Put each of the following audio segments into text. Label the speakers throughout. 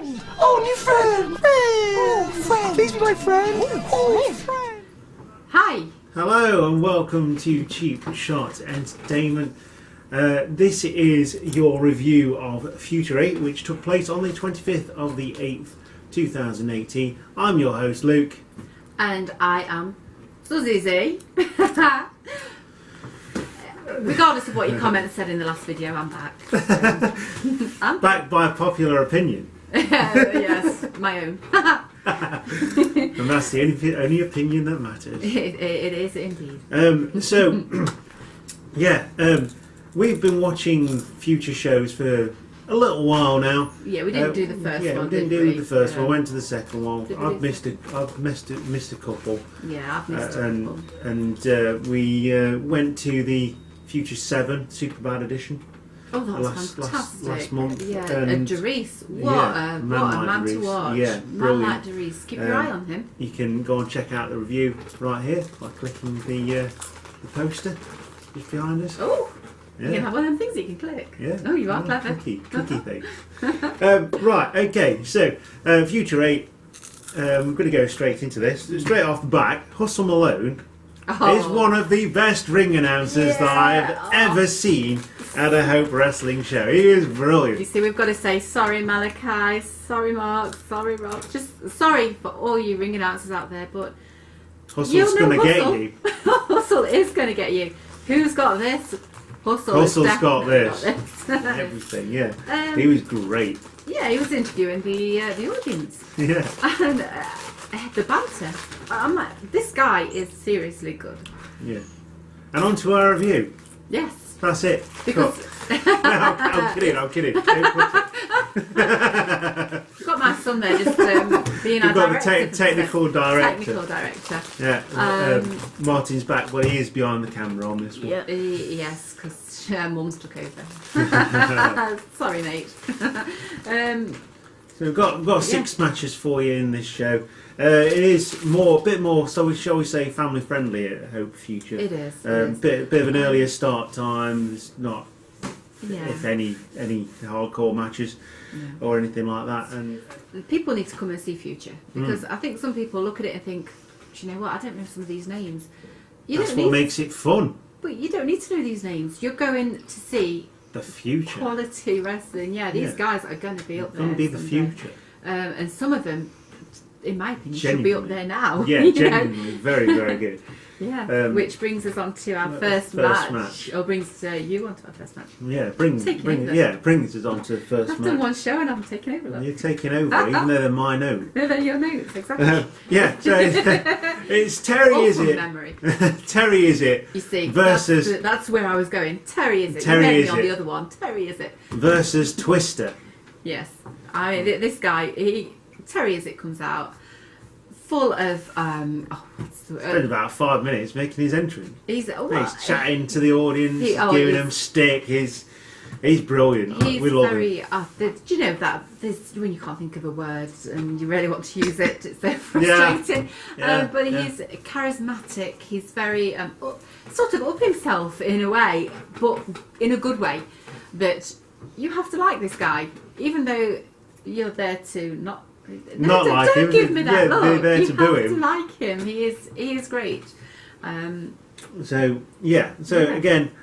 Speaker 1: friend! Oh, new friend! Oh, friend! Please be my friend! Oh, friend!
Speaker 2: Hi!
Speaker 3: Hello and welcome to Cheap Shot Entertainment. This is your review of Futr 8, which took place on the 25th of the 8th, 2018. I'm your host, Luke.
Speaker 2: And I am Susie. Regardless of what your comments said in the last video, I'm back. I'm
Speaker 3: Back by popular opinion.
Speaker 2: Yes, my own.
Speaker 3: And that's the only opinion that matters.
Speaker 2: It is indeed.
Speaker 3: We've been watching Futr shows for a little while now.
Speaker 2: Yeah, we didn't do the first one.
Speaker 3: Yeah, we didn't do the first one. We went to the second one. I've missed a couple.
Speaker 2: Yeah, I've missed a couple.
Speaker 3: And we went to the Futr 7 Superbad edition.
Speaker 2: Oh, that's fantastic!
Speaker 3: Last month.
Speaker 2: Yeah, and Derice, what a man to watch!
Speaker 3: Yeah,
Speaker 2: man like Derice. Keep your eye on him.
Speaker 3: You can go and check out the review right here by clicking the poster just behind us.
Speaker 2: Oh.
Speaker 3: Yeah.
Speaker 2: You can have one of them things you can click.
Speaker 3: Yeah.
Speaker 2: Oh, you are clever.
Speaker 3: Cookie thing. Right, okay, so Futr 8, we're going to go straight into this. Straight off the back, Hustle Malone is one of the best ring announcers that I've ever seen at a Hope Wrestling show. He is brilliant.
Speaker 2: You see, we've got to say sorry, Malachi, sorry, Mark, sorry, Rob. Just sorry for all you ring announcers out there, but
Speaker 3: Hustle's going to get you.
Speaker 2: Hustle is going to get you. Who's got this?
Speaker 3: Hustle's got this. Everything, yeah. He was great.
Speaker 2: Yeah, he was interviewing the audience.
Speaker 3: Yeah.
Speaker 2: And the banter. I'm like, this guy is seriously good.
Speaker 3: Yeah. And on to our review.
Speaker 2: Yes.
Speaker 3: That's it.
Speaker 2: Because
Speaker 3: I'm kidding.
Speaker 2: You've got my son there just being our
Speaker 3: You've got
Speaker 2: director.
Speaker 3: the technical director.
Speaker 2: Technical director.
Speaker 3: Yeah. Martin's back, but he is behind the camera on this one.
Speaker 2: Yeah, yes, because Mum's took over. Sorry, mate.
Speaker 3: So we've got 6 matches for you in this show. It is a bit more, so shall we say, family friendly at Hope Futr.
Speaker 2: It is.
Speaker 3: Bit of an earlier start time. There's not, if any hardcore matches or anything like that. And
Speaker 2: people need to come and see Futr because I think some people look at it and think, do you know what? I don't know some of these names.
Speaker 3: That's what makes it fun.
Speaker 2: But you don't need to know these names. You're going to see
Speaker 3: the future.
Speaker 2: Quality wrestling. Yeah, these guys are going to be up there.
Speaker 3: Going to be the future.
Speaker 2: And some of them, in my opinion,
Speaker 3: genuinely
Speaker 2: should be up there now.
Speaker 3: Yeah, genuinely, very, very good.
Speaker 2: Yeah, which brings us on to our first match. Or brings you on to our first match.
Speaker 3: Yeah, brings us on to the first match.
Speaker 2: I've done one show and I'm taking over.
Speaker 3: You're taking over, even though they're my notes.
Speaker 2: They're your notes, exactly.
Speaker 3: So it's Terry, is it?
Speaker 2: Memory.
Speaker 3: Terry, is it?
Speaker 2: You see,
Speaker 3: versus
Speaker 2: that's where I was going. Terry, is it?
Speaker 3: Terry, is
Speaker 2: on
Speaker 3: it?
Speaker 2: The other one. Terry, is it?
Speaker 3: Versus Twister.
Speaker 2: Yes, this guy. Terry, is it? Comes out. Full of
Speaker 3: spent about 5 minutes making his entrance.
Speaker 2: He's
Speaker 3: chatting to the audience, giving them stick. He's brilliant. We love him.
Speaker 2: Do you know that when you can't think of a word and you really want to use it, it's so frustrating. But he's charismatic. He's very sort of up himself in a way, but in a good way. That you have to like this guy, even though you're there to not. Don't give me that look.
Speaker 3: They're there
Speaker 2: you
Speaker 3: to
Speaker 2: have
Speaker 3: boo him.
Speaker 2: to like him. He is great.
Speaker 3: Again,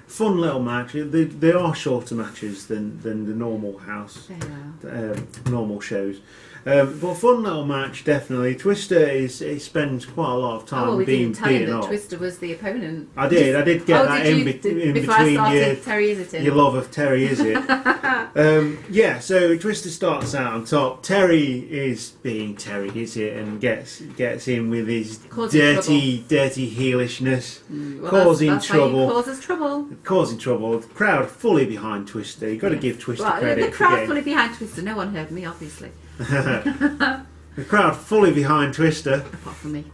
Speaker 3: fun little match. They are shorter matches than the normal house, normal shows. But fun little match, definitely. Twister he spends quite a lot of time being beaten up.
Speaker 2: Twister was the opponent.
Speaker 3: I did get that in between
Speaker 2: Terry, is it?
Speaker 3: Your love of Terry, is it? So Twister starts out on top. Terry is being Terry, is it? And gets in with his dirty heelishness, causing trouble. Causing trouble. The crowd fully behind Twister. You've got to give Twister credit.
Speaker 2: The crowd fully behind Twister. No one heard me, obviously.
Speaker 3: The crowd fully behind Twister.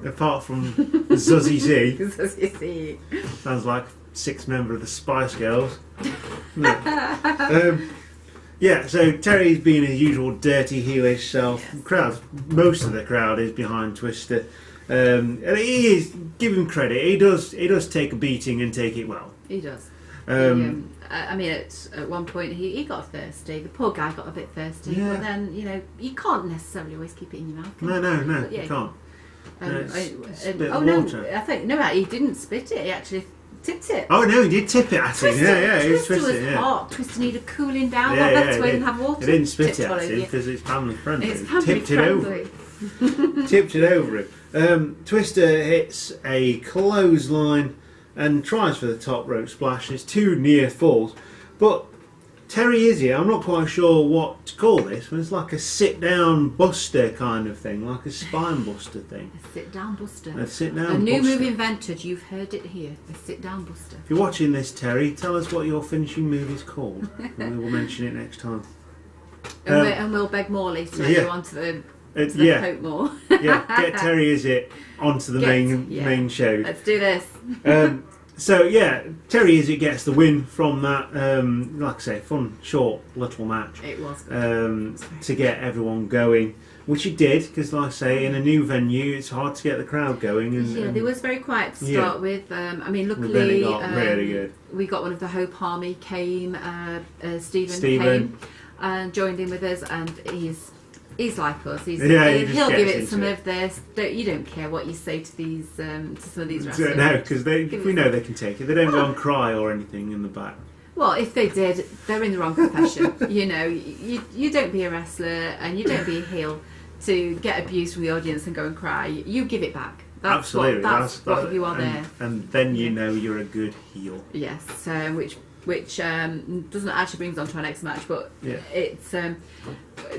Speaker 3: Apart from Zuzzy Z.
Speaker 2: Zuzzy Z.
Speaker 3: Sounds like 6th member of the Spice Girls. So Terry's being his usual dirty heelish self. Yes. Most of the crowd is behind Twister. And he is, give him credit, he does take a beating and take it well.
Speaker 2: He does. I mean, at one point he got thirsty. The poor guy got a bit thirsty, but then you can't necessarily always keep it in your mouth.
Speaker 3: No, you can't.
Speaker 2: I think he didn't spit it. He actually tipped it.
Speaker 3: Oh no, he did tip it at him. He
Speaker 2: Twister was hot. Twister needed cooling down.
Speaker 3: That's
Speaker 2: why he didn't have water.
Speaker 3: He didn't spit it at him because it's family friendly.
Speaker 2: It's family friendly.
Speaker 3: Tipped it over him. Twister hits a clothesline and tries for the top rope splash. It's 2 near falls, but Terry Izzy, I'm not quite sure what to call this, but it's like a sit-down buster kind of thing, like a spine buster thing.
Speaker 2: A sit-down buster.
Speaker 3: A
Speaker 2: new move invented. You've heard it here. A sit-down buster.
Speaker 3: If you're watching this, Terry, tell us what your finishing move is called, and we will mention it next time.
Speaker 2: And we'll beg Morley to let you onto the Hope more.
Speaker 3: Get Terry Izzy onto the main show.
Speaker 2: Let's do this.
Speaker 3: Terry Izzy gets the win from that, like I say, fun, short, little match.
Speaker 2: It was good.
Speaker 3: To get everyone going, which it did, because like I say, in a new venue, it's hard to get the crowd going.
Speaker 2: They was very quiet to start with. Luckily,
Speaker 3: really good.
Speaker 2: We got one of the Hope Army came, Stephen came and joined in with us, and he's like us. He'll give it some of this. You don't care what you say to these to some of these wrestlers.
Speaker 3: No, because we know they can take it. They don't go and cry or anything in the back.
Speaker 2: Well, if they did, they're in the wrong profession. You don't be a wrestler and you don't be a heel to get abused from the audience and go and cry. You give it back.
Speaker 3: Absolutely,
Speaker 2: that's what you are there.
Speaker 3: And then you know you're a good heel.
Speaker 2: Yes, which doesn't actually bring us on to our next match, but it's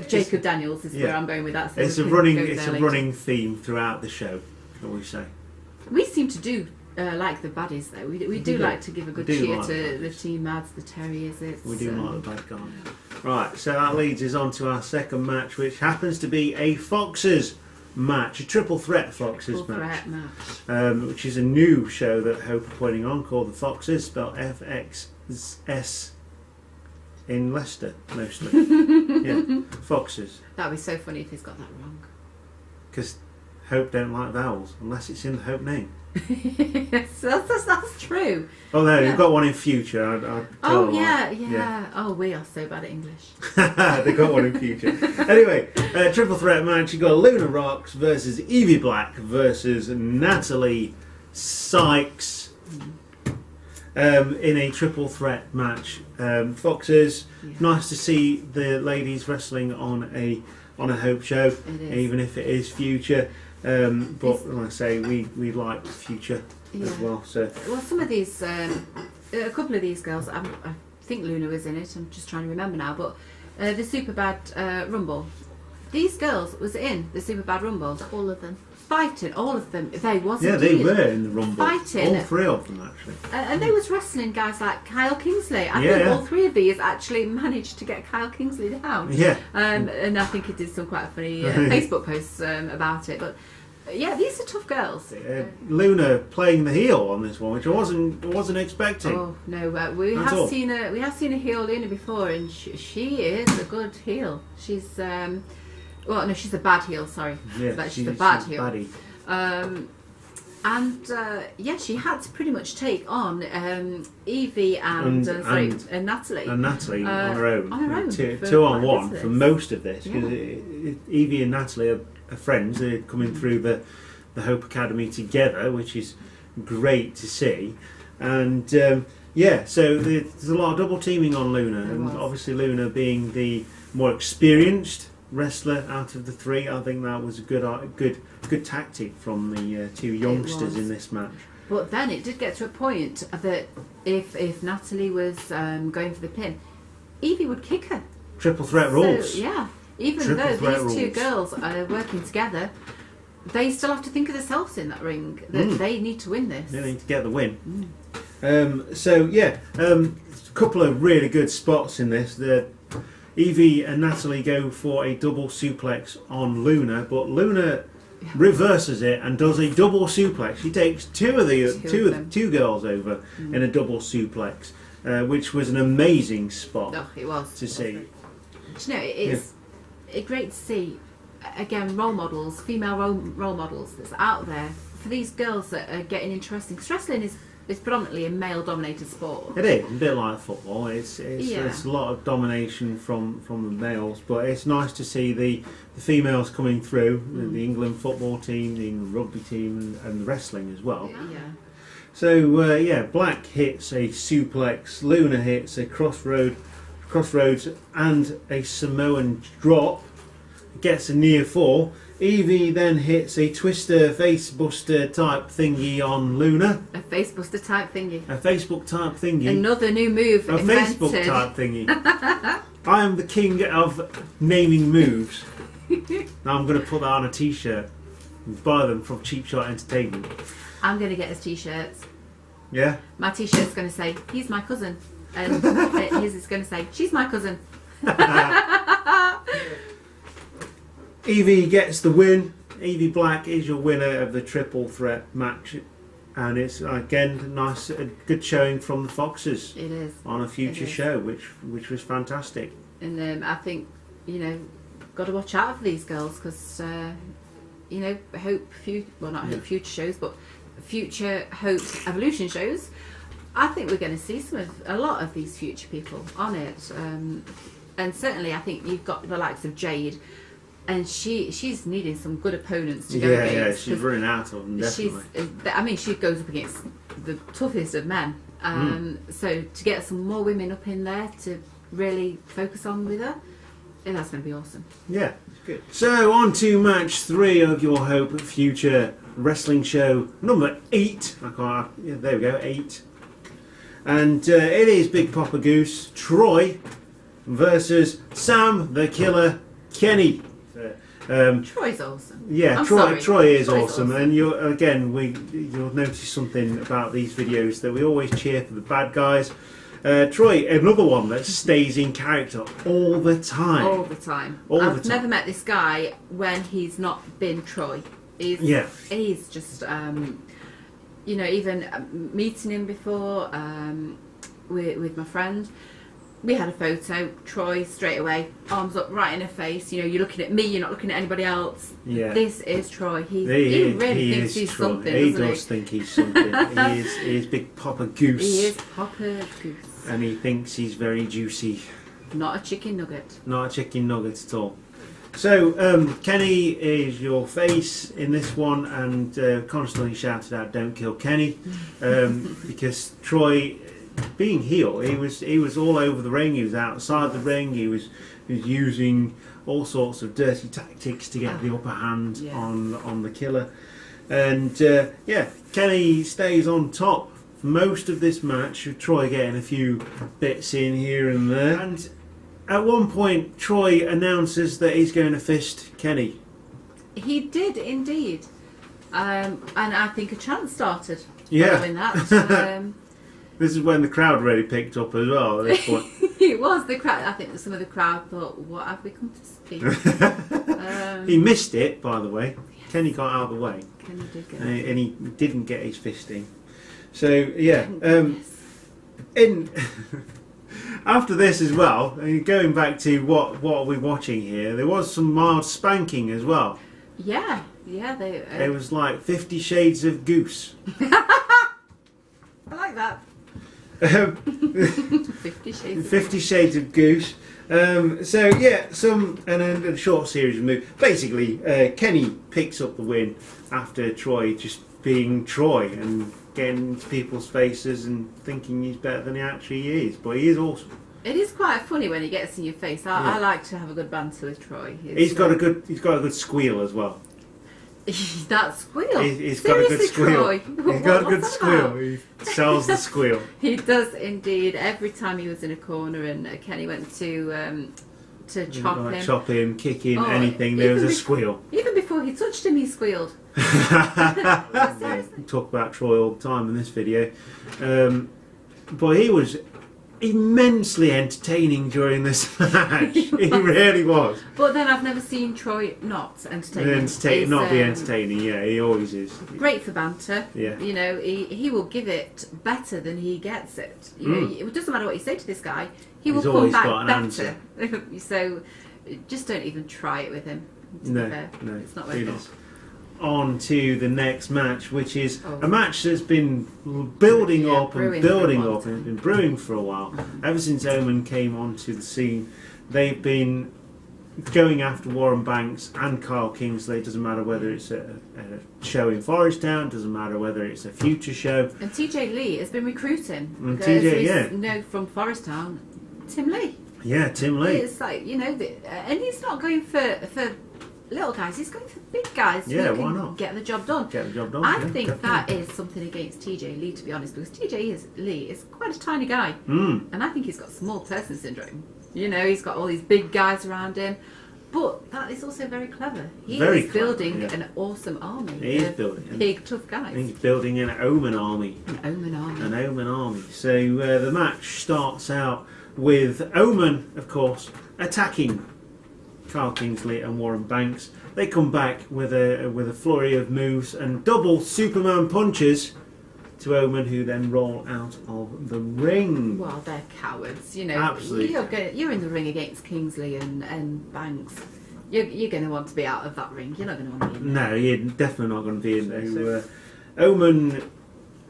Speaker 2: Jacob Daniels is where I'm going with that. So
Speaker 3: it's a running theme throughout the show, shall we say?
Speaker 2: We seem to do like the baddies though. We do like to give a good cheer to the team ads, the Terry Izzy.
Speaker 3: We do like the bad guys. Right, so that leads us on to our second match, which happens to be a Foxes match, a triple threat Foxes match. Which is a new show that Hope are putting on called the Foxes, spelled FXS in Leicester mostly. Foxes.
Speaker 2: That'd be so funny if he's got that wrong.
Speaker 3: Because Hope don't like vowels unless it's in the Hope name.
Speaker 2: Yes, that's true.
Speaker 3: Oh no, you've got one in future.
Speaker 2: Oh, we are so bad at English.
Speaker 3: They got one in future. Anyway, triple threat match. You got Luna Rocks versus Evie Black versus Natalie Sykes. In a triple threat match. Foxes. Nice to see the ladies wrestling on a Hope show, even if it is future. But like I say, we like future as well. So
Speaker 2: some of these, a couple of these girls, I think Luna was in it. I'm just trying to remember now. But the Superbad Rumble, these girls was in the Superbad Rumble.
Speaker 1: All of them.
Speaker 2: Fighting, all of them. They
Speaker 3: were in the Rumble.
Speaker 2: Fighting.
Speaker 3: All 3 of them actually.
Speaker 2: And they was wrestling guys like Kyle Kingsley. I think all 3 of these actually managed to get Kyle Kingsley down.
Speaker 3: Yeah.
Speaker 2: And I think he did some quite funny Facebook posts about it. But these are tough girls.
Speaker 3: Luna playing the heel on this one, which I wasn't expecting.
Speaker 2: Oh no, we have seen a heel Luna before, and she is a good heel. She's she's a bad heel. Sorry, she's a bad heel. She had to pretty much take on Evie and Natalie.
Speaker 3: And Natalie on her own. Two on one for most of this, because Evie and Natalie are friends. They're coming through the Hope Academy together, which is great to see. And so there's a lot of double teaming on Luna, and obviously Luna being the more experienced wrestler out of the 3, I think that was a good tactic from the 2 youngsters in this match.
Speaker 2: But then it did get to a point that if Natalie was going for the pin, Evie would kick her.
Speaker 3: Triple threat rules.
Speaker 2: Even though these 2 girls are working together, they still have to think of themselves in that ring. That they need to win this.
Speaker 3: They need to get the win. A couple of really good spots in this. Evie and Natalie go for a double suplex on Luna, but Luna reverses it and does a double suplex. She takes two girls over in a double suplex, which was an amazing spot.
Speaker 2: It was
Speaker 3: to see.
Speaker 2: It's great to see again female role models that's out there for these girls that are getting interesting. Because wrestling is it's predominantly a male-dominated sport.
Speaker 3: It is a bit like football. It's a lot of domination from the males, but it's nice to see the females coming through. The England football team, the England rugby team, and the wrestling as well.
Speaker 2: Yeah.
Speaker 3: So Black hits a suplex, Luna hits a crossroads and a Samoan drop, gets a near fall. Evie then hits a twister facebuster type thingy on Luna.
Speaker 2: A facebuster type thingy.
Speaker 3: A Facebook type thingy.
Speaker 2: Another new move
Speaker 3: A
Speaker 2: invented.
Speaker 3: Facebook type thingy. I am the king of naming moves. Now I'm going to put that on a t-shirt and buy them from Cheap Shot Entertainment.
Speaker 2: I'm going to get his t-shirts.
Speaker 3: Yeah?
Speaker 2: My t-shirt's going to say, he's my cousin. And his is going to say, she's my cousin.
Speaker 3: Evie gets the win. Evie Black is your winner of the triple threat match. And it's, again, a good showing from the Foxes.
Speaker 2: It is.
Speaker 3: On a future show, which was fantastic.
Speaker 2: And I think, got to watch out for these girls because, future shows, but future Hope Evolution shows, I think we're going to see a lot of these future people on it. And certainly I think you've got the likes of Jade, and she's needing some good opponents to go against.
Speaker 3: Yeah, she's running out of them, definitely.
Speaker 2: She goes up against the toughest of men. So to get some more women up in there to really focus on with her, that's going to be awesome.
Speaker 3: Yeah, good. So on to match 3 of your Hope Future Wrestling Show number 8. There we go, 8. And it is Big Papa Goose, Troy, versus Sam the Killer Kenny.
Speaker 2: Troy's awesome.
Speaker 3: Yeah, Troy is awesome. And you'll notice something about these videos that we always cheer for the bad guys. Troy, another one that stays in character all the time.
Speaker 2: All the time. I've never met this guy when he's not been Troy. He's just, even meeting him before with my friend. We had a photo, Troy straight away, arms up right in her face. You're looking at me, you're not looking at anybody else. Yeah. This is Troy. He really thinks he's Troy. Something,
Speaker 3: he does think he's something. he is Big Papa Goose.
Speaker 2: He is Papa Goose.
Speaker 3: And he thinks he's very juicy.
Speaker 2: Not a chicken nugget.
Speaker 3: Not a chicken nugget at all. So, Kenny is your face in this one, and constantly shouted out, "Don't kill Kenny," because Troy, being heel, he was all over the ring. He was outside the ring. He was using all sorts of dirty tactics to get the upper hand on the killer. And Kenny stays on top for most of this match, with Troy getting a few bits in here and there. And at one point, Troy announces that he's going to fist Kenny.
Speaker 2: He did indeed, and I think a chant started following that.
Speaker 3: This is when the crowd really picked up as well at this point.
Speaker 2: It was the crowd. I think some of the crowd thought, "What have we come to see?"
Speaker 3: He missed it, by the way. Yes. Kenny got out of the way.
Speaker 2: Kenny did get
Speaker 3: and he didn't get his fisting. So in after this as well, going back to what are we watching here? There was some mild spanking as well.
Speaker 2: Yeah.
Speaker 3: It was like 50 Shades of Goose.
Speaker 2: I like that. 50
Speaker 3: Shades of Goose. And a short series of moves. Basically, Kenny picks up the win after Troy just being Troy and getting into people's faces and thinking he's better than he actually is. But he is awesome.
Speaker 2: It is quite funny when he gets in your face. I like to have a good banter with Troy.
Speaker 3: He's got a good squeal as well.
Speaker 2: That squeal.
Speaker 3: He's got a good squeal.
Speaker 2: Troy?
Speaker 3: He's got a good squeal. He sells the squeal.
Speaker 2: He does indeed. Every time he was in a corner and Kenny went to chop him,
Speaker 3: kick him, anything, there was a squeal.
Speaker 2: Even before he touched him, he squealed.
Speaker 3: Talk about Troy all the time in this video. But he was immensely entertaining during this match. He really was.
Speaker 2: But then I've never seen Troy not entertaining.
Speaker 3: Not be entertaining. Yeah, he always is.
Speaker 2: Great for banter.
Speaker 3: Yeah.
Speaker 2: He will give it better than he gets it. It doesn't matter what you say to this guy. He will come back better. So just don't even try it with him.
Speaker 3: No,
Speaker 2: it's not worth it.
Speaker 3: on to the next match, which is a match that's been building up and building up and been brewing for a while. Ever since Owen came onto the scene, they've been going after Warren Banks and Kyle Kingsley. It doesn't matter whether it's a show in Forest Town, doesn't matter whether it's a future show.
Speaker 2: And TJ Lee has been recruiting.
Speaker 3: And TJ,
Speaker 2: you know, from Forest Town, Tim Lee.
Speaker 3: Yeah, Tim Lee.
Speaker 2: It's like, you know, and he's not going for little guys, he's going for big guys who
Speaker 3: Yeah,
Speaker 2: can
Speaker 3: why not?
Speaker 2: get the job done.
Speaker 3: Get the job done.
Speaker 2: I
Speaker 3: yeah,
Speaker 2: think
Speaker 3: definitely.
Speaker 2: that is something against TJ Lee, to be honest, because Lee is quite a tiny guy. And I think he's got small person syndrome. You know, he's got all these big guys around him. But that is also very clever. He is building an awesome army.
Speaker 3: He is building
Speaker 2: big, tough guys.
Speaker 3: He's building an Omen army.
Speaker 2: An Omen army.
Speaker 3: An Omen army. So the match starts out with Omen, of course, attacking Kyle Kingsley and Warren Banks. They come back with a flurry of moves and double Superman punches to Omen, who then roll out of the ring.
Speaker 2: Well, they're cowards, you know.
Speaker 3: Absolutely.
Speaker 2: You're in the ring against Kingsley and Banks. You're going to want to be out of that ring. You're not going to want to be in there.
Speaker 3: No, you're definitely not going to be in there. Omen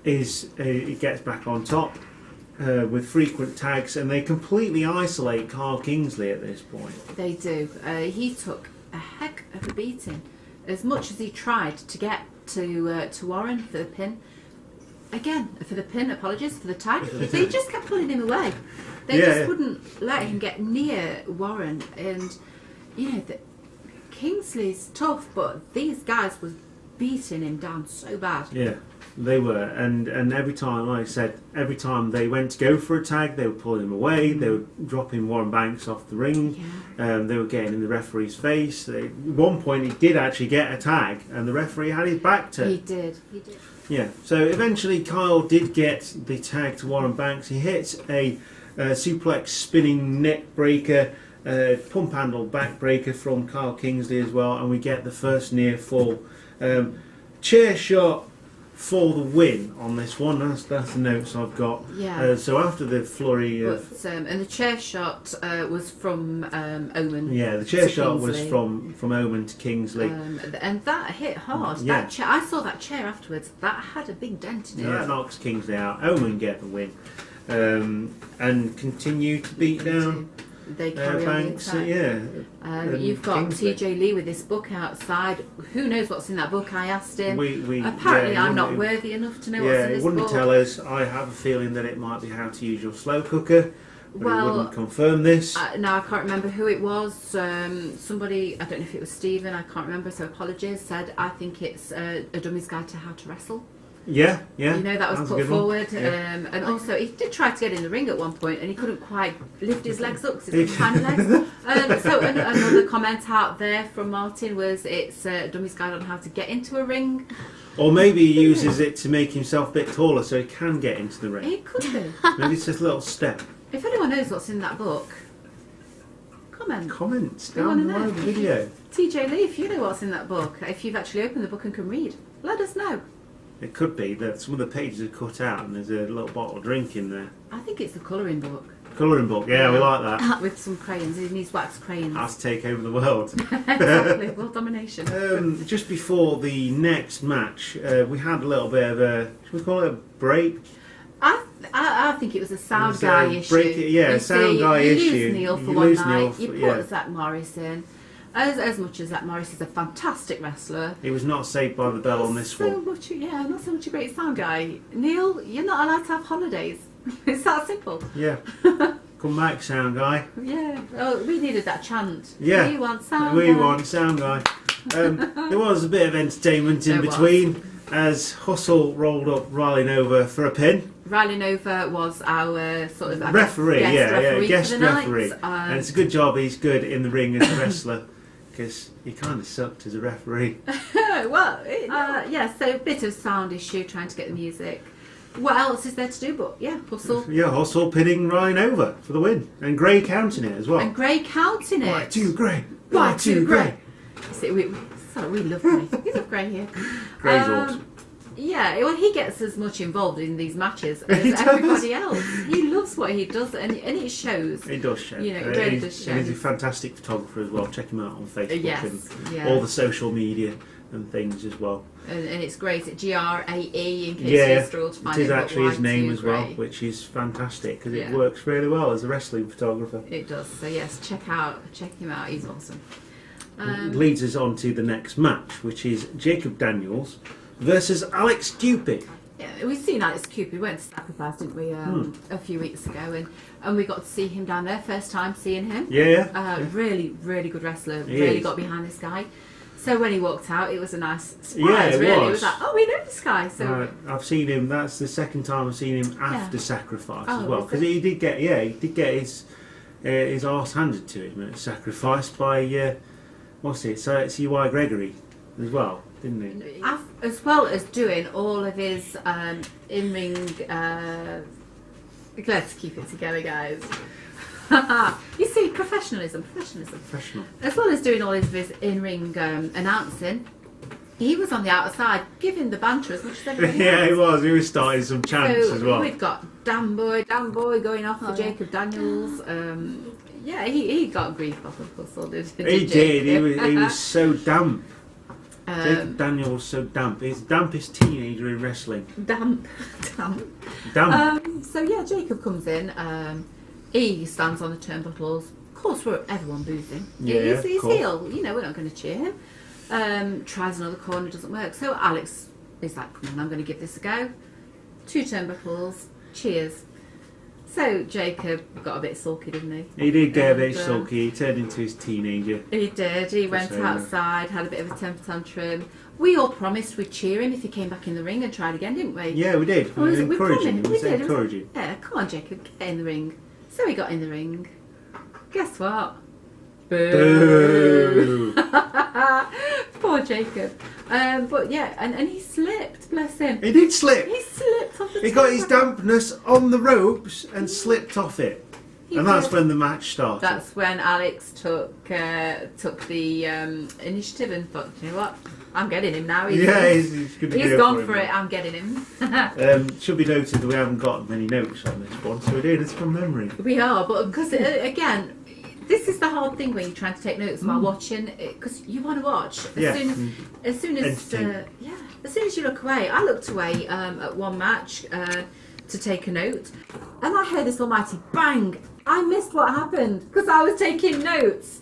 Speaker 3: he gets back on top with frequent tags, and they completely isolate Kyle Kingsley at this point.
Speaker 2: They do. He took a heck of a beating. As much as he tried to get to Warren for the pin. Again, for the pin, apologies, for the tag. They just kept pulling him away. They just wouldn't let him get near Warren. And, you know, Kingsley's tough, but these guys was beating him down so bad.
Speaker 3: Yeah, they were. And every time, like I said, every time they went to go for a tag, they would pull him away. They were dropping Warren Banks off the ring.
Speaker 2: Yeah.
Speaker 3: They were getting in the referee's face. At one point, he did actually get a tag, and the referee had his back to.
Speaker 2: He did.
Speaker 3: Yeah, so eventually Kyle did get the tag to Warren Banks. He hits a suplex spinning neck breaker, pump handle back breaker from Kyle Kingsley as well, and we get the first near fall. Chair shot for the win on this one. That's the notes I've got.
Speaker 2: Yeah.
Speaker 3: So after the flurry of...
Speaker 2: and the chair shot was from Owen.
Speaker 3: Yeah, the chair shot
Speaker 2: Kingsley.
Speaker 3: was from Owen to Kingsley.
Speaker 2: And that hit hard.
Speaker 3: Yeah.
Speaker 2: That chair, I saw that chair afterwards. That had a big dent in it.
Speaker 3: That knocks Kingsley out. Owen get the win. And continue to beat down
Speaker 2: They carry
Speaker 3: Banks.
Speaker 2: on the attack. You've got
Speaker 3: Kingsley.
Speaker 2: TJ Lee with this book outside. Who knows what's in that book? I asked him.
Speaker 3: he
Speaker 2: Apparently, I'm not
Speaker 3: wouldn't-
Speaker 2: worthy enough to know what's in
Speaker 3: he
Speaker 2: this
Speaker 3: wouldn't
Speaker 2: book.
Speaker 3: tell us. I have a feeling that it might be how to use your slow cooker, but
Speaker 2: Well,
Speaker 3: he wouldn't confirm this.
Speaker 2: No, I can't remember who it was. Somebody, I don't know if it was Stephen, I can't remember, so apologies, said, I think it's a dummy's guide to how to wrestle.
Speaker 3: Yeah.
Speaker 2: You know, that was
Speaker 3: That's a
Speaker 2: put
Speaker 3: good one.
Speaker 2: forward.
Speaker 3: Yeah.
Speaker 2: And also, he did try to get in the ring at one point, and he couldn't quite lift his legs up because he's got tiny legs. So another comment out there from Martin was, it's a dummy's guide on how to get into a ring.
Speaker 3: Or maybe he uses it to make himself a bit taller so he can get into the ring.
Speaker 2: It could be.
Speaker 3: Maybe it's just a little step.
Speaker 2: If anyone knows what's in that book, comment.
Speaker 3: Comments
Speaker 2: We
Speaker 3: down
Speaker 2: wanna
Speaker 3: below
Speaker 2: know.
Speaker 3: the video.
Speaker 2: TJ Lee, if you know what's in that book, if you've actually opened the book and can read, let us know.
Speaker 3: It could be that some of the pages are cut out and there's a little bottle of drink in there.
Speaker 2: I think it's the colouring book.
Speaker 3: Colouring book, yeah, we like that.
Speaker 2: With some crayons. He needs wax crayons.
Speaker 3: Has to take over the world.
Speaker 2: Exactly. World domination.
Speaker 3: Just before the next match, we had a little bit of a, should we call it a break?
Speaker 2: I think it was a sound
Speaker 3: It was
Speaker 2: guy
Speaker 3: a
Speaker 2: issue.
Speaker 3: break- yeah,
Speaker 2: You
Speaker 3: sound
Speaker 2: see,
Speaker 3: guy
Speaker 2: you
Speaker 3: issue.
Speaker 2: Lose Neil for
Speaker 3: You
Speaker 2: one
Speaker 3: lose
Speaker 2: night.
Speaker 3: Neil for-
Speaker 2: You put
Speaker 3: yeah.
Speaker 2: Zach Morris in. As much as Zach Morris is a fantastic wrestler.
Speaker 3: He was not saved by the bell on this one.
Speaker 2: Not so much a great sound guy. Neil, you're not allowed to have holidays. It's that simple.
Speaker 3: Yeah. Come back, sound guy.
Speaker 2: Yeah. Oh, we needed that chant.
Speaker 3: Yeah.
Speaker 2: We want sound
Speaker 3: We
Speaker 2: guy.
Speaker 3: want sound guy. There was a bit of entertainment in
Speaker 2: There was.
Speaker 3: between as Hustle rolled up Rylan over for a pin.
Speaker 2: Rylan Nova was our sort of
Speaker 3: Referee,
Speaker 2: guest
Speaker 3: guest
Speaker 2: for the
Speaker 3: referee.
Speaker 2: night.
Speaker 3: And it's a good job he's good in the ring as a wrestler because he kind of sucked as a referee.
Speaker 2: So a bit of sound issue trying to get the music. What else is there to do but, Hustle.
Speaker 3: Yeah, Hustle pinning Ryan over for the win. And Gray counting it as well.
Speaker 2: And Gray counting it.
Speaker 3: Y2 Gray.
Speaker 2: Y2 Gray. See, we love Gray. We love Gray here.
Speaker 3: Gray's awesome.
Speaker 2: Yeah, well, he gets as much involved in these matches as
Speaker 3: He does.
Speaker 2: everybody else. He loves what he does, and it shows.
Speaker 3: It does show.
Speaker 2: You know, it really does show.
Speaker 3: And he's a fantastic photographer as well. Check him out on Facebook
Speaker 2: Yes,
Speaker 3: and
Speaker 2: yeah.
Speaker 3: all the social media. and things as well.
Speaker 2: And it's great at GRAE in case you struggle to find it.
Speaker 3: It is actually his name as well, which is fantastic because it works really well as a wrestling photographer.
Speaker 2: It does. So yes, check him out. He's awesome.
Speaker 3: Leads us on to the next match, which is Jacob Daniels versus Alex Cupid.
Speaker 2: Yeah, we've seen Alex Cupid. We went to Sacrifice, didn't we, a few weeks ago, and we got to see him down there. First time seeing him. Really, really good wrestler. Really got behind this guy. So when he walked out, it was a nice surprise. It was like, oh, we know this guy. So
Speaker 3: I've seen him. That's the second time I've seen him after Sacrifice as well, because he did get his arse handed to him at Sacrifice by what's it? So it's CY Gregory as well, didn't he?
Speaker 2: As well as doing all of his in-ring. Let's keep it together, guys. You see, professionalism.
Speaker 3: Professional.
Speaker 2: As well as doing all of his in-ring announcing, he was on the outside giving the banter as much as everybody else.
Speaker 3: He was starting some chants as well.
Speaker 2: We've got Dan Boy going off for Jacob Daniels. He got grief off, of course.
Speaker 3: He did. He was so damp. Jacob Daniels was so damp. He's the dampest teenager in wrestling.
Speaker 2: Damp. Jacob comes in. He stands on the turnbuckles. Of course, everyone boos him. He's heel. We're not going to cheer him. Tries another corner, doesn't work. So Alex is like, come on, I'm going to give this a go. 2 turnbuckles. Cheers. So Jacob got a bit sulky, didn't he?
Speaker 3: He did get a bit sulky. He turned into his teenager.
Speaker 2: He did. He went outside, had a bit of a temper tantrum. We all promised we'd cheer him if he came back in the ring and tried again, didn't we?
Speaker 3: Yeah, we did. We were encouraging him. We did. Encouraging.
Speaker 2: Yeah, come on, Jacob, get in the ring. So he got in the ring. Guess what? Boo! Poor Jacob. And he slipped, bless him.
Speaker 3: He did slip.
Speaker 2: He slipped off the
Speaker 3: He got his dampness on the ropes and slipped off it. That's when the match started.
Speaker 2: That's when Alex took the initiative and thought, you know what? I'm getting him now. He's gone for it. I'm getting him.
Speaker 3: Should be noted that we haven't got many notes on this one, so we're doing this from memory.
Speaker 2: We are, but because again, this is the hard thing when you're trying to take notes while watching, because you want to watch. As soon as you look away. I looked away at one match to take a note, and I heard this almighty bang. I missed what happened because I was taking notes.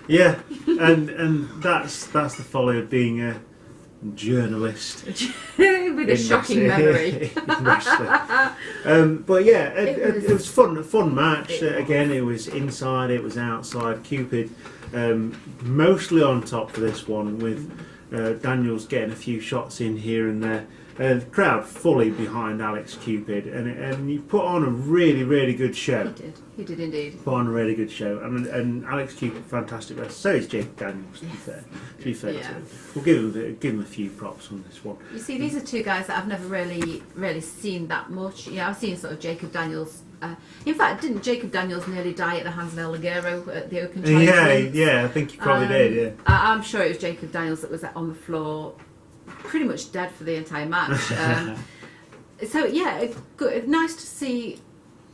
Speaker 3: Yeah, and that's the folly of being a journalist
Speaker 2: with a shocking memory.
Speaker 3: But yeah, it was fun. A fun match. Again, it was inside, it was outside. Cupid mostly on top for this one, with Daniels getting a few shots in here and there. The crowd fully behind Alex Cupid, and he put on a really, really good show.
Speaker 2: He did indeed.
Speaker 3: Put on a really good show, and Alex Cupid, fantastic wrestler. So is Jacob Daniels. To be fair to him, we'll give him a few props on this one.
Speaker 2: You see, these are 2 guys that I've never really seen that much. Yeah, I've seen sort of Jacob Daniels. In fact, didn't Jacob Daniels nearly die at the hands of El Ligero at the Open Challenge?
Speaker 3: Yeah, I think he probably did. Yeah,
Speaker 2: I'm sure it was Jacob Daniels that was on the floor, pretty much dead for the entire match. So yeah, good, nice to see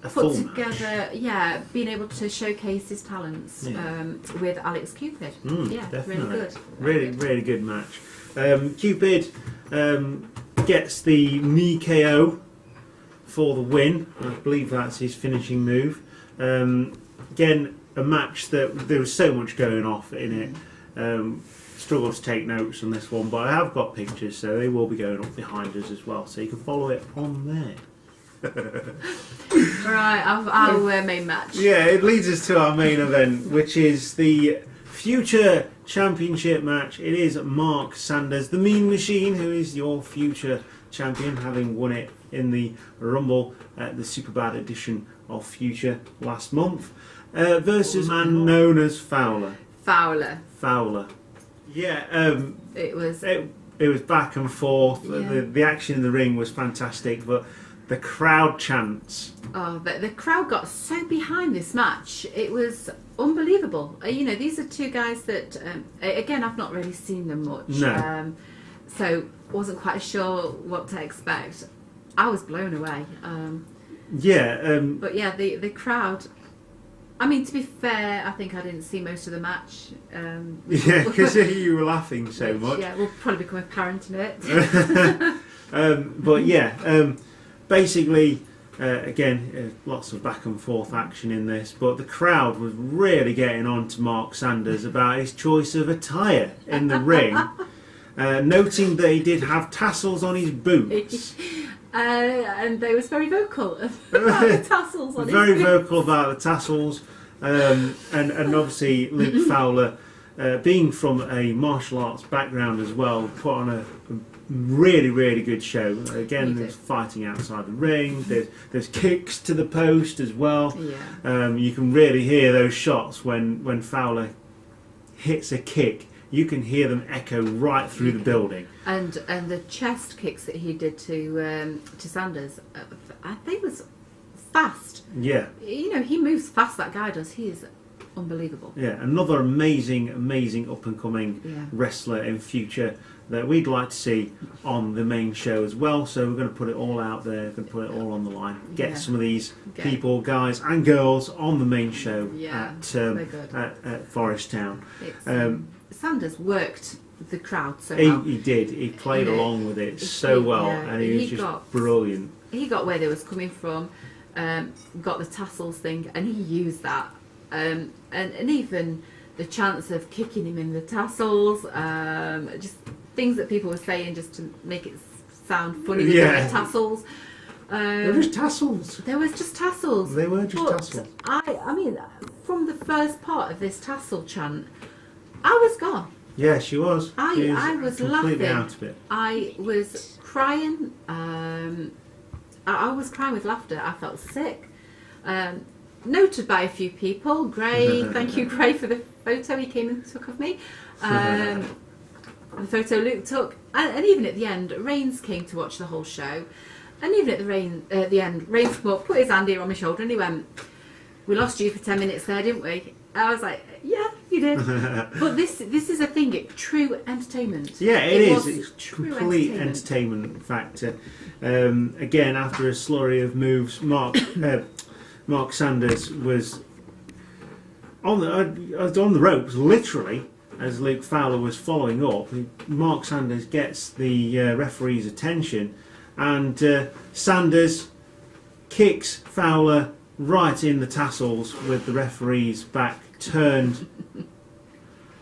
Speaker 2: put together. Yeah, being able to showcase his talents with Alex Cupid.
Speaker 3: Definitely. Really good. Really good match. Cupid gets the knee KO for the win. I believe that's his finishing move. Again, a match that there was so much going off in it. Struggle to take notes on this one, but I have got pictures, so they will be going up behind us as well, so you can follow it on there.
Speaker 2: Right, our main match.
Speaker 3: Yeah, it leads us to our main event, which is the future championship match. It is Mark Sanders, the Mean Machine, who is your future champion, having won it in the Rumble at the Superbad edition of Future last month, versus a man known as Fowler. Yeah, it was back and forth. Yeah. The action in the ring was fantastic, but the crowd chants.
Speaker 2: Oh, the crowd got so behind this match. It was unbelievable. These are 2 guys that, again, I've not really seen them much.
Speaker 3: No.
Speaker 2: So wasn't quite sure what to expect. I was blown away. But yeah, the crowd. I mean, to be fair, I think I didn't see most of the match.
Speaker 3: Yeah, because you were laughing so much.
Speaker 2: Yeah, will probably become apparent in it.
Speaker 3: But yeah, basically, again, lots of back and forth action in this. But the crowd was really getting on to Mark Sanders about his choice of attire in the ring, noting that he did have tassels on his boots.
Speaker 2: And they was very vocal about the tassels on
Speaker 3: Very
Speaker 2: his
Speaker 3: vocal about the tassels. And obviously Luke Fowler, being from a martial arts background as well, put on a really, really good show. Again, there's fighting outside the ring. There's kicks to the post as well.
Speaker 2: Yeah.
Speaker 3: You can really hear those shots when Fowler hits a kick. You can hear them echo right through the building.
Speaker 2: And the chest kicks that he did to Sanders, I think was fast.
Speaker 3: Yeah.
Speaker 2: You know, he moves fast. That guy does. He is unbelievable.
Speaker 3: Yeah, another amazing up and coming wrestler in future that we'd like to see on the main show as well. So we're going to put it all out there. We're going to put it all on the line. Get some of these people, guys and girls, on the main show at Forest Town.
Speaker 2: Sanders worked the crowd so well.
Speaker 3: He did. He played along with it so well, and he was just brilliant.
Speaker 2: He got where they was coming from, got the tassels thing, and he used that. And even the chance of kicking him in the tassels, just things that people were saying just to make it sound funny with the tassels.
Speaker 3: They were just tassels.
Speaker 2: There was just tassels.
Speaker 3: They were just tassels.
Speaker 2: I mean, from the first part of this tassel chant, I was gone.
Speaker 3: Yeah, she was.
Speaker 2: I was
Speaker 3: completely
Speaker 2: laughing.
Speaker 3: Out of it.
Speaker 2: I was crying. I was crying with laughter. I felt sick. Noted by a few people. Gray, thank you, Gray, for the photo he came and took of me. The photo Luke took, and even at the end, Reigns came to watch the whole show. And even at the end, Reigns came up, put his hand here on my shoulder, and he went, "We lost you for 10 minutes there, didn't we?" I was like, "Yeah, you did." But this is a thing, true entertainment.
Speaker 3: Yeah, it is. It's complete entertainment factor. Again, after a slurry of moves, Mark Sanders was on the ropes, literally, as Luke Fowler was following up. Mark Sanders gets the referee's attention, and Sanders kicks Fowler right in the tassels with the referee's back turned,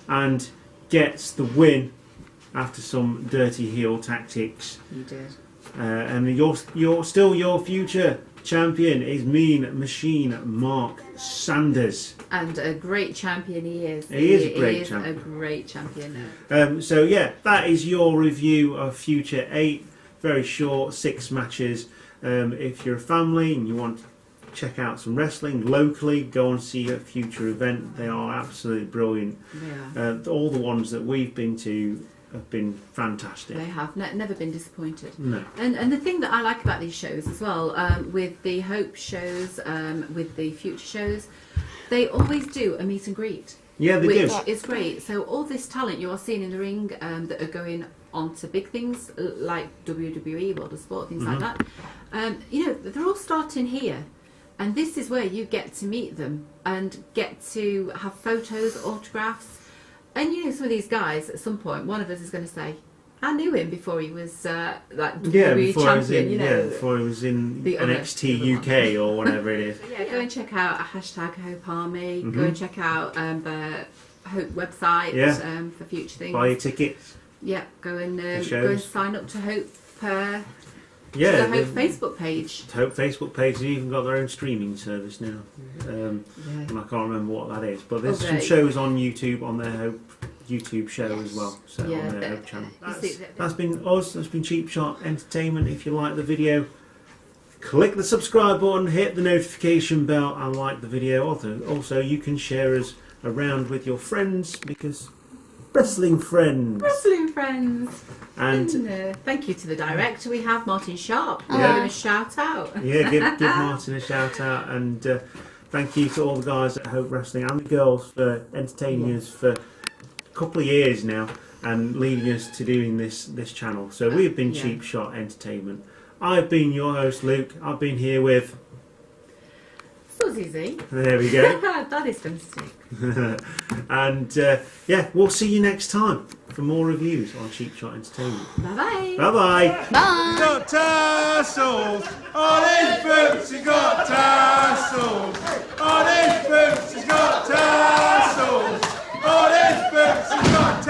Speaker 3: and gets the win after some dirty heel tactics.
Speaker 2: You did.
Speaker 3: And you're still your future champion is Mean Machine Mark Sanders.
Speaker 2: And a great champion he is.
Speaker 3: He is a great champion. So yeah, that is your review of Future 8. Very short, 6 matches. If you're a family and you want to check out some wrestling locally, go and see a Future event. They are absolutely brilliant.
Speaker 2: Yeah.
Speaker 3: All the ones that we've been to have been fantastic.
Speaker 2: They have never been disappointed.
Speaker 3: No.
Speaker 2: And the thing that I like about these shows as well, with the Hope shows, with the Future shows, they always do a meet and greet.
Speaker 3: Yeah, they do.
Speaker 2: Which is great. So all this talent you are seeing in the ring that are going on to big things like WWE, World of Sport, things like that, you know, they're all starting here. And this is where you get to meet them and get to have photos, autographs. And you know, some of these guys, at some point, one of us is going to say, "I knew him before he was like WWE champion."
Speaker 3: Before he was in
Speaker 2: the
Speaker 3: NXT UK or whatever it is.
Speaker 2: Yeah, go and check out #Hope Army. Go and check out the Hope website for future things.
Speaker 3: Buy your tickets.
Speaker 2: Yeah, go and sign up to Hope.
Speaker 3: The
Speaker 2: Hope Facebook page.
Speaker 3: Hope Facebook page. They've even got their own streaming service now. And I can't remember what that is. But there's some shows on YouTube on their Hope YouTube show as well. So on their Hope channel. That's been us. That's been Cheap Shot Entertainment. If you like the video, click the subscribe button, hit the notification bell, and like the video. Also, you can share us around with your friends because wrestling friends. And
Speaker 2: thank you to the director we have, Martin Sharp. Give him a shout out.
Speaker 3: Yeah, give Martin a shout out, and thank you to all the guys at Hope Wrestling and the girls for entertaining us for a couple of years now and leading us to doing this channel. So we've been Cheap Shot Entertainment. I've been your host, Luke. I've been here with
Speaker 2: was easy.
Speaker 3: There we go.
Speaker 2: That is fantastic.
Speaker 3: And we'll see you next time for more reviews on Cheap Shot Entertainment.
Speaker 2: Bye-bye.
Speaker 3: Bye-bye.
Speaker 4: Bye.
Speaker 3: Got tassels on his boots. He's got tassels on his boots. He's got tassels on his boots. He's got